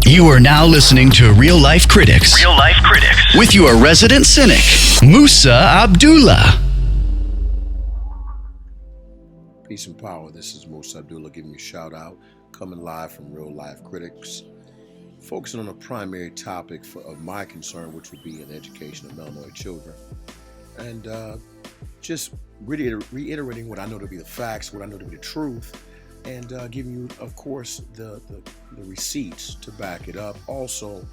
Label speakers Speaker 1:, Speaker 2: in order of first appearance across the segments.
Speaker 1: You are now listening to Real Life Critics.
Speaker 2: Real Life Critics.
Speaker 1: With your resident cynic, Musa Abdullah.
Speaker 3: Peace and power. This is Musa Abdullah giving you a shout out, coming live from Real Life Critics, focusing on a primary topic of my concern, which would be in education of melanoid children. And just reiterating what I know to be the facts, what I know to be the truth, and giving you, of course, the receipts to back it up. Also,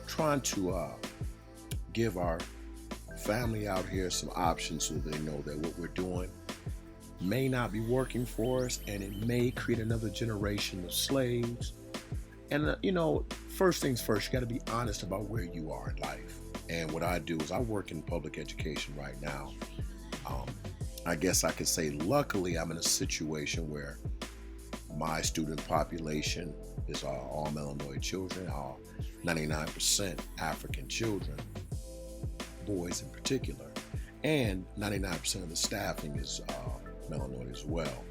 Speaker 3: trying to give our family out here some options so they know that what we're doing may not be working for us, and it may create another generation of slaves. And, first things first, you got to be honest about where you are in life. And what I do is I work in public education right now. I guess I could say, luckily, I'm in a situation where my student population is all melanoid children, all 99% African children, boys in particular, and 99% of the staffing is melanoid as well.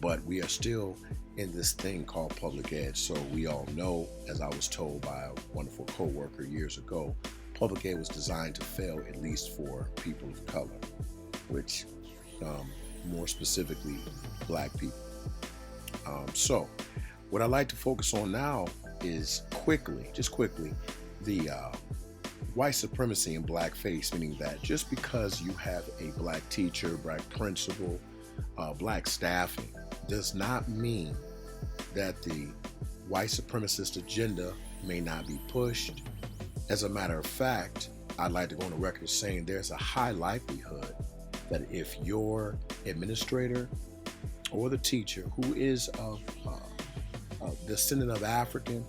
Speaker 3: But we are still in this thing called public ed. So we all know, as I was told by a wonderful co-worker years ago, public ed was designed to fail, at least for people of color, which more specifically, Black people. So what I'd like to focus on now is quickly, the white supremacy and blackface, meaning that just because you have a Black teacher, Black principal, Black staffing, does not mean that the white supremacist agenda may not be pushed. As a matter of fact, I'd like to go on the record as saying there's a high likelihood that if your administrator or the teacher who is of descendant of African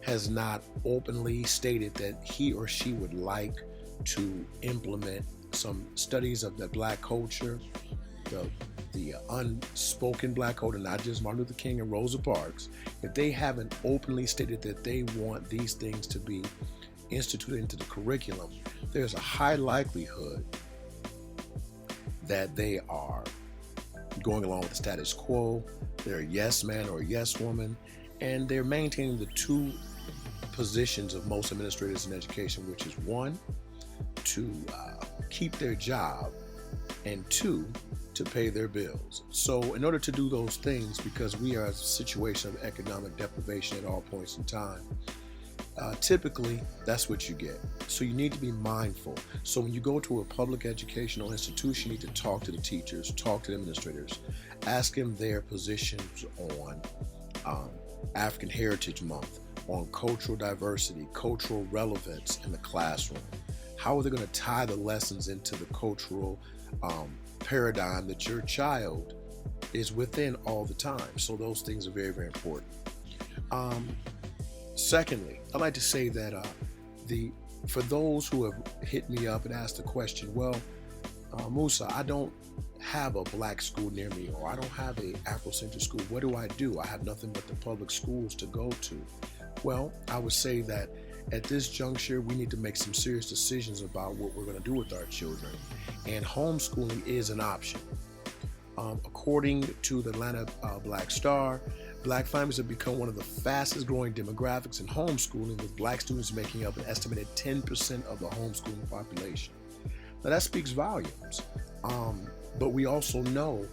Speaker 3: has not openly stated that he or she would like to implement some studies of the Black culture, the unspoken Black culture, not just Martin Luther King and Rosa Parks, if they haven't openly stated that they want these things to be instituted into the curriculum, there's a high likelihood that they are going along with the status quo. They're a yes man or a yes woman, and they're maintaining the two positions of most administrators in education, which is one, to keep their job, and two, to pay their bills. So in order to do those things, because we are in a situation of economic deprivation at all points in time, typically that's what you get. So you need to be mindful. So when you go to a public educational institution, you need to talk to the teachers, talk to the administrators, ask them their positions on African Heritage Month, on cultural diversity, cultural relevance in the classroom. How are they going to tie the lessons into the cultural paradigm that your child is within all the time? So those things are very, very important. Secondly, I'd like to say that for those who have hit me up and asked the question, well, Musa, I don't have a Black school near me, or I don't have a Afrocentric school. What do? I have nothing but the public schools to go to. Well, I would say that at this juncture, we need to make some serious decisions about what we're going to do with our children. And homeschooling is an option. According to the Atlanta Black Star, Black families have become one of the fastest growing demographics in homeschooling, with Black students making up an estimated 10% of the homeschooling population. Now that speaks volumes. But we also know,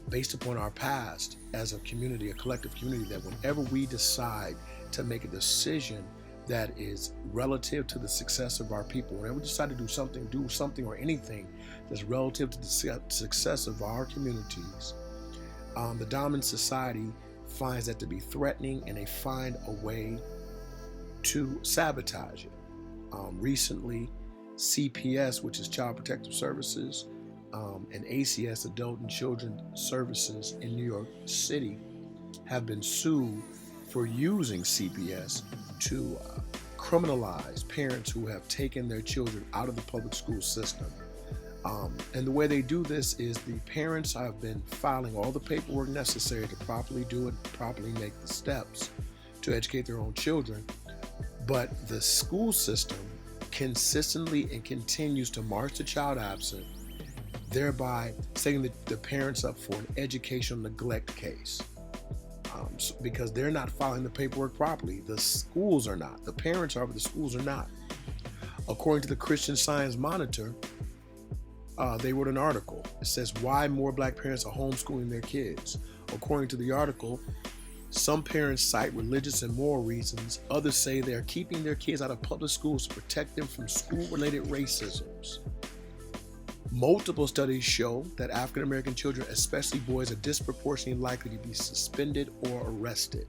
Speaker 3: based upon our past as a community, a collective community, that whenever we decide to make a decision that is relative to the success of our people, whenever we decide to do something or anything that's relative to the success of our communities, the dominant society finds that to be threatening, and they find a way to sabotage it. Recently, CPS, which is Child Protective Services, and ACS, Adult and Children Services in New York City, have been sued for using CPS to criminalize parents who have taken their children out of the public school system. And the way they do this is the parents have been filing all the paperwork necessary to properly do it, properly make the steps to educate their own children. But the school system consistently and continues to march the child absent, thereby setting the parents up for an educational neglect case. because they're not filing the paperwork properly. The schools are not. The parents are, but the schools are not. According to the Christian Science Monitor, they wrote an article. It says why more black parents are homeschooling their kids. According to the article, some parents cite religious and moral reasons. Others say they are keeping their kids out of public schools to protect them from school-related racisms. Multiple studies show that African American children, especially boys, are disproportionately likely to be suspended or arrested.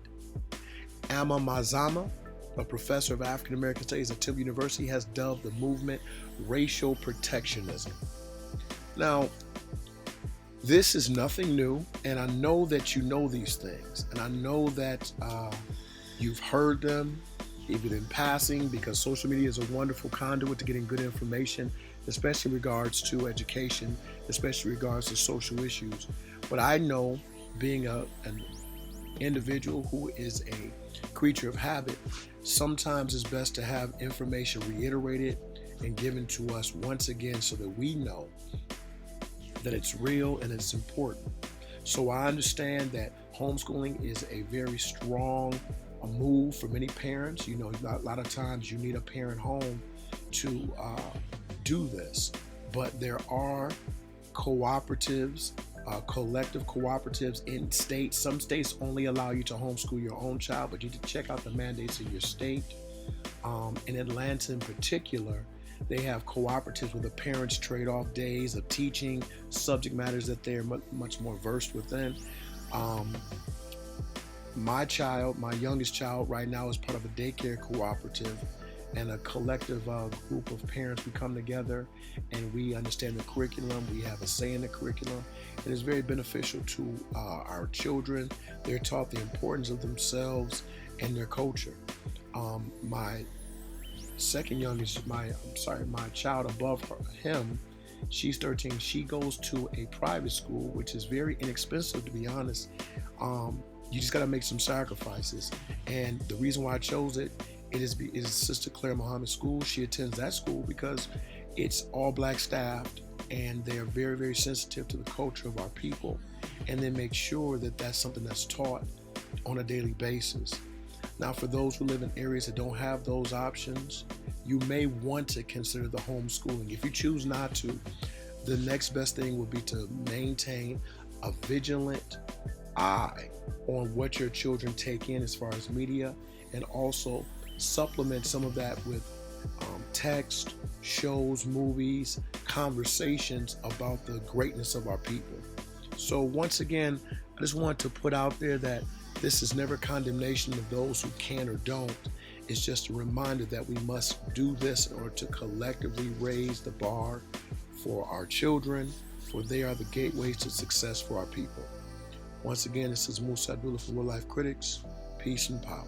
Speaker 3: Amma Mazama, a professor of African American studies at Temple University, has dubbed the movement racial protectionism. Now, this is nothing new, and I know that you know these things, and I know that you've heard them, even in passing, because social media is a wonderful conduit to getting good information, especially in regards to education, especially in regards to social issues. But I know, being an individual who is a creature of habit, sometimes it's best to have information reiterated and given to us once again so that we know that it's real and it's important. So I understand that homeschooling is a very strong move for many parents. You know, a lot of times you need a parent home to do this, but there are cooperatives, collective cooperatives in states. Some states only allow you to homeschool your own child, but you need to check out the mandates in your state. In Atlanta in particular, they have cooperatives where the parents trade off days of teaching subject matters that they're much more versed within. My youngest child right now is part of a daycare cooperative, and a collective group of parents. We come together and we understand the curriculum. We have a say in the curriculum. It is very beneficial to our children. They're taught the importance of themselves and their culture. My second youngest, my child above him, she's 13. She goes to a private school, which is very inexpensive, to be honest. You just got to make some sacrifices. And the reason why I chose it is Sister Claire Muhammad School. She attends that school because it's all black staffed, and they're very, very sensitive to the culture of our people, and they make sure that that's something that's taught on a daily basis. Now, for those who live in areas that don't have those options, you may want to consider the homeschooling. If you choose not to, the next best thing would be to maintain a vigilant eye on what your children take in as far as media, and also supplement some of that with text, shows, movies, conversations about the greatness of our people. So once again, I just want to put out there that this is never condemnation of those who can or don't. It's just a reminder that we must do this in order to collectively raise the bar for our children, for they are the gateways to success for our people. Once again, this is Musa Abdullah from Real Life Critics. Peace and power.